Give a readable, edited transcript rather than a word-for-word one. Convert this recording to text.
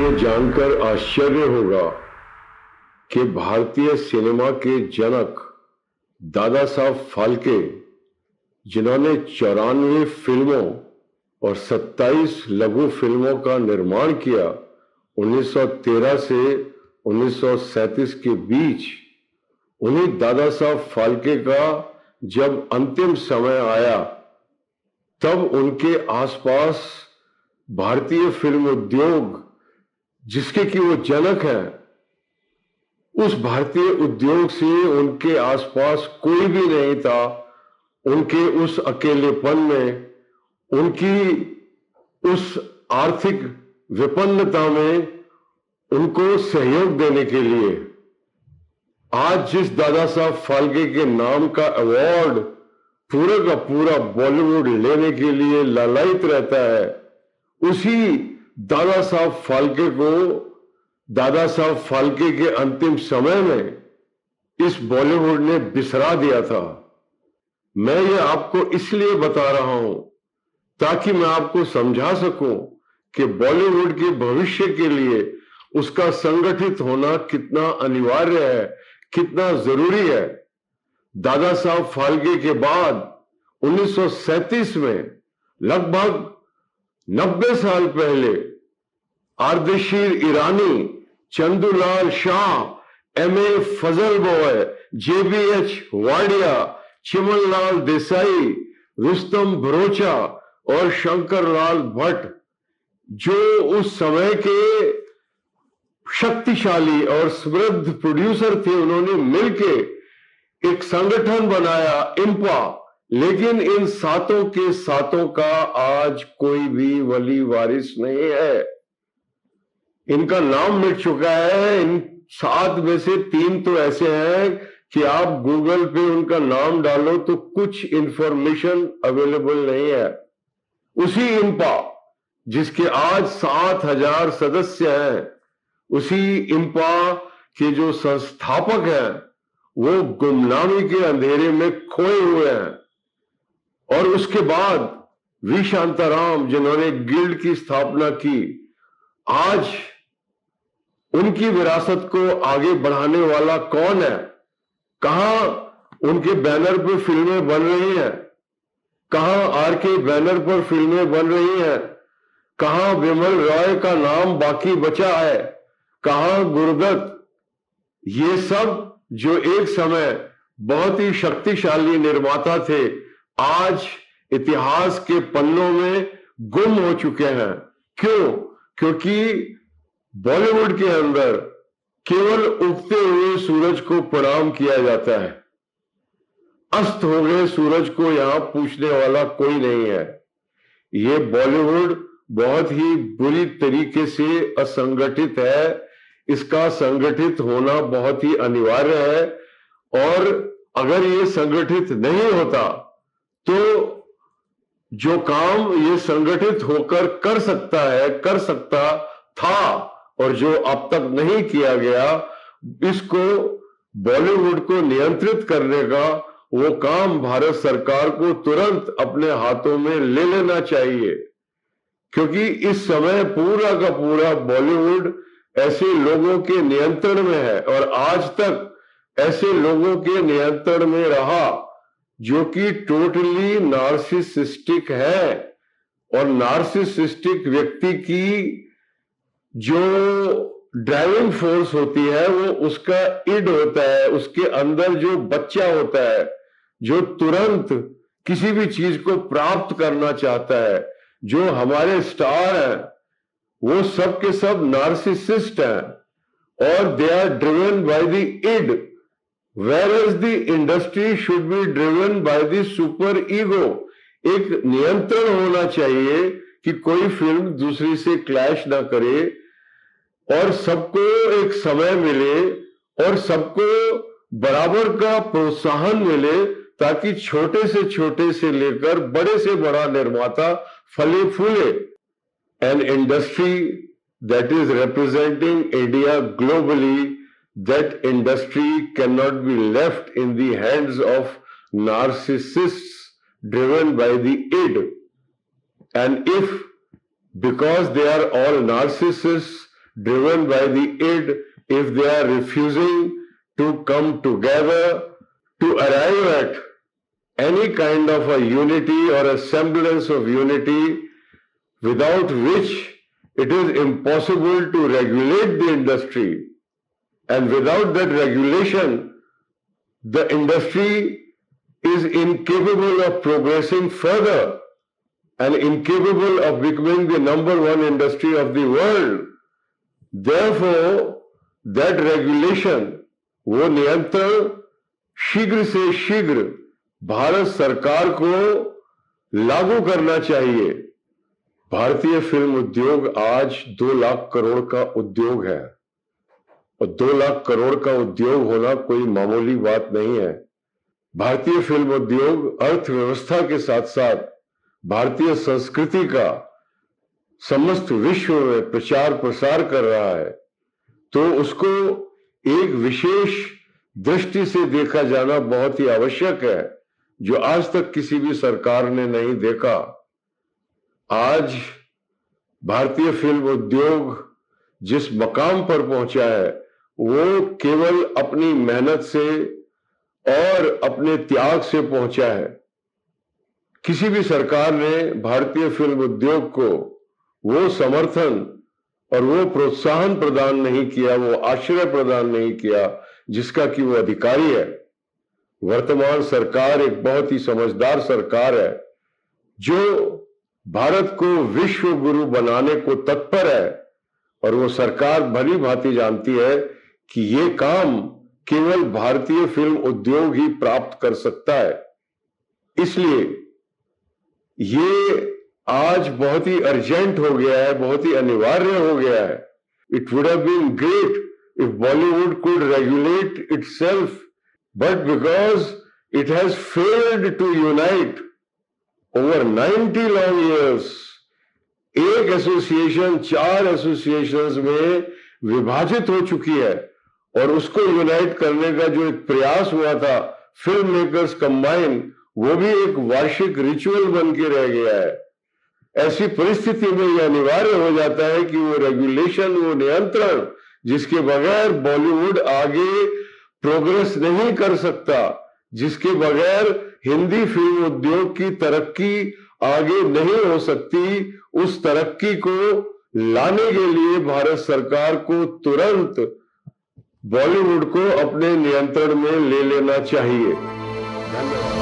ये जानकर आश्चर्य होगा कि भारतीय सिनेमा के जनक दादा साहब फाल्के, जिन्होंने 94 फिल्मों और 27 लघु फिल्मों का निर्माण किया 1913 से 1937 के बीच, उन्हीं दादा साहब फाल्के का जब अंतिम समय आया तब उनके आसपास भारतीय फिल्म उद्योग, जिसके कि वो जनक हैं, उस भारतीय उद्योग से उनके आसपास कोई भी नहीं था। उनके उस अकेलेपन में, उनकी उस आर्थिक विपन्नता में उनको सहयोग देने के लिए आज जिस दादा साहब फाल्के के नाम का अवार्ड पूरा का पूरा बॉलीवुड लेने के लिए लालायित रहता है, उसी दादा साहब फाल्के को दादा साहब फाल्के के अंतिम समय में इस बॉलीवुड ने बिसरा दिया था। मैं ये आपको इसलिए बता रहा हूं ताकि मैं आपको समझा सकूं कि बॉलीवुड के भविष्य के लिए उसका संगठित होना कितना अनिवार्य है, कितना जरूरी है। दादा साहब फाल्के के बाद 1937 में, लगभग 90 साल पहले, आर्देशीर ईरानी, चंदूलाल शाह, एम.ए. फजल बॉय, जे.बी.एच. वाडिया, चिमनलाल देसाई, रुस्तम भरोचा और शंकरलाल भट्ट, जो उस समय के शक्तिशाली और समृद्ध प्रोड्यूसर थे, उन्होंने मिलके एक संगठन बनाया, इंपा। लेकिन इन सातों के सातों का आज कोई भी वली वारिस नहीं है। इनका नाम मिट चुका है। इन 7 में से 3 तो ऐसे हैं कि आप गूगल पे उनका नाम डालो तो कुछ इंफॉर्मेशन अवेलेबल नहीं है। उसी इंपा, जिसके आज 7,000 सदस्य हैं, उसी इंपा के जो संस्थापक हैं वो गुमनामी के अंधेरे में खोए हुए हैं। और उसके बाद वी शांताराम, जिन्होंने गिल्ड की स्थापना की, आज उनकी विरासत को आगे बढ़ाने वाला कौन है? कहां उनके बैनर पर फिल्में बन रही हैं? कहां आर के बैनर पर फिल्में बन रही हैं? कहां विमल रॉय का नाम बाकी बचा है? कहां गुरुदत्त? ये सब जो एक समय बहुत ही शक्तिशाली निर्माता थे, आज इतिहास के पन्नों में गुम हो चुके हैं। क्यों? क्योंकि बॉलीवुड के अंदर केवल उगते हुए सूरज को प्रणाम किया जाता है। अस्त हो गए सूरज को यहां पूछने वाला कोई नहीं है। ये बॉलीवुड बहुत ही बुरी तरीके से असंगठित है। इसका संगठित होना बहुत ही अनिवार्य है, और अगर ये संगठित नहीं होता तो जो काम ये संगठित होकर कर सकता है, कर सकता था, और जो अब तक नहीं किया गया, इसको बॉलीवुड को नियंत्रित करने का वो काम भारत सरकार को तुरंत अपने हाथों में ले लेना चाहिए। क्योंकि इस समय पूरा का पूरा बॉलीवुड ऐसे लोगों के नियंत्रण में है, और आज तक ऐसे लोगों के नियंत्रण में रहा जो कि टोटली नार्सिसिस्टिक है। और नार्सिसिस्टिक व्यक्ति की जो ड्राइविंग फोर्स होती है वो उसका इड होता है, उसके अंदर जो बच्चा होता है जो तुरंत किसी भी चीज को प्राप्त करना चाहता है। जो हमारे स्टार हैं वो सब के सब नार्सिसिस्ट हैं, और they are driven by the id, whereas the industry should be driven by the super ego। एक नियंत्रण होना चाहिए कि कोई फिल्म दूसरी से क्लैश ना करे, और सबको एक समय मिले, और सबको बराबर का प्रोत्साहन मिले, ताकि छोटे से लेकर बड़े से बड़ा निर्माता फले फूले। An industry that is representing India globally, that industry cannot be left in the hands of narcissists driven by the id. And if, because they are all narcissists, driven by the id, if they are refusing to come together to arrive at any kind of a unity or a semblance of unity, without which it is impossible to regulate the industry, and without that regulation, the industry is incapable of progressing further and incapable of becoming the number one industry of the world. Therefore, that regulation, वो नियंत्रण शीघ्र से शीघ्र भारत सरकार को लागू करना चाहिए। भारतीय फिल्म उद्योग आज 2 लाख करोड़ का उद्योग है, और 2 लाख करोड़ का उद्योग होना कोई मामूली बात नहीं है। भारतीय फिल्म उद्योग अर्थव्यवस्था के साथ साथ भारतीय संस्कृति का समस्त विश्व में प्रचार प्रसार कर रहा है, तो उसको एक विशेष दृष्टि से देखा जाना बहुत ही आवश्यक है, जो आज तक किसी भी सरकार ने नहीं देखा। आज भारतीय फिल्म उद्योग जिस मकाम पर पहुंचा है, वो केवल अपनी मेहनत से और अपने त्याग से पहुंचा है। किसी भी सरकार ने भारतीय फिल्म उद्योग को वो समर्थन और वो प्रोत्साहन प्रदान नहीं किया, वो आश्रय प्रदान नहीं किया जिसका कि वो अधिकारी है। वर्तमान सरकार एक बहुत ही समझदार सरकार है, जो भारत को विश्व गुरु बनाने को तत्पर है, और वो सरकार भली भांति जानती है कि ये काम केवल भारतीय फिल्म उद्योग ही प्राप्त कर सकता है। इसलिए ये आज बहुत ही अर्जेंट हो गया है, बहुत ही अनिवार्य हो गया है। It would have been great if Bollywood could regulate itself, but because it has failed to unite over 90 long years, एक एसोसिएशन 4 एसोसिएशंस में विभाजित हो चुकी है, और उसको यूनाइट करने का जो एक प्रयास हुआ था फिल्म मेकर्स कंबाइन, वो भी एक वार्षिक रिचुअल बन के रह गया है। ऐसी परिस्थिति में यह अनिवार्य हो जाता है कि वो रेगुलेशन, वो नियंत्रण जिसके बगैर बॉलीवुड आगे प्रोग्रेस नहीं कर सकता, जिसके बगैर हिंदी फिल्म उद्योग की तरक्की आगे नहीं हो सकती, उस तरक्की को लाने के लिए भारत सरकार को तुरंत बॉलीवुड को अपने नियंत्रण में ले लेना चाहिए। धन्यवाद।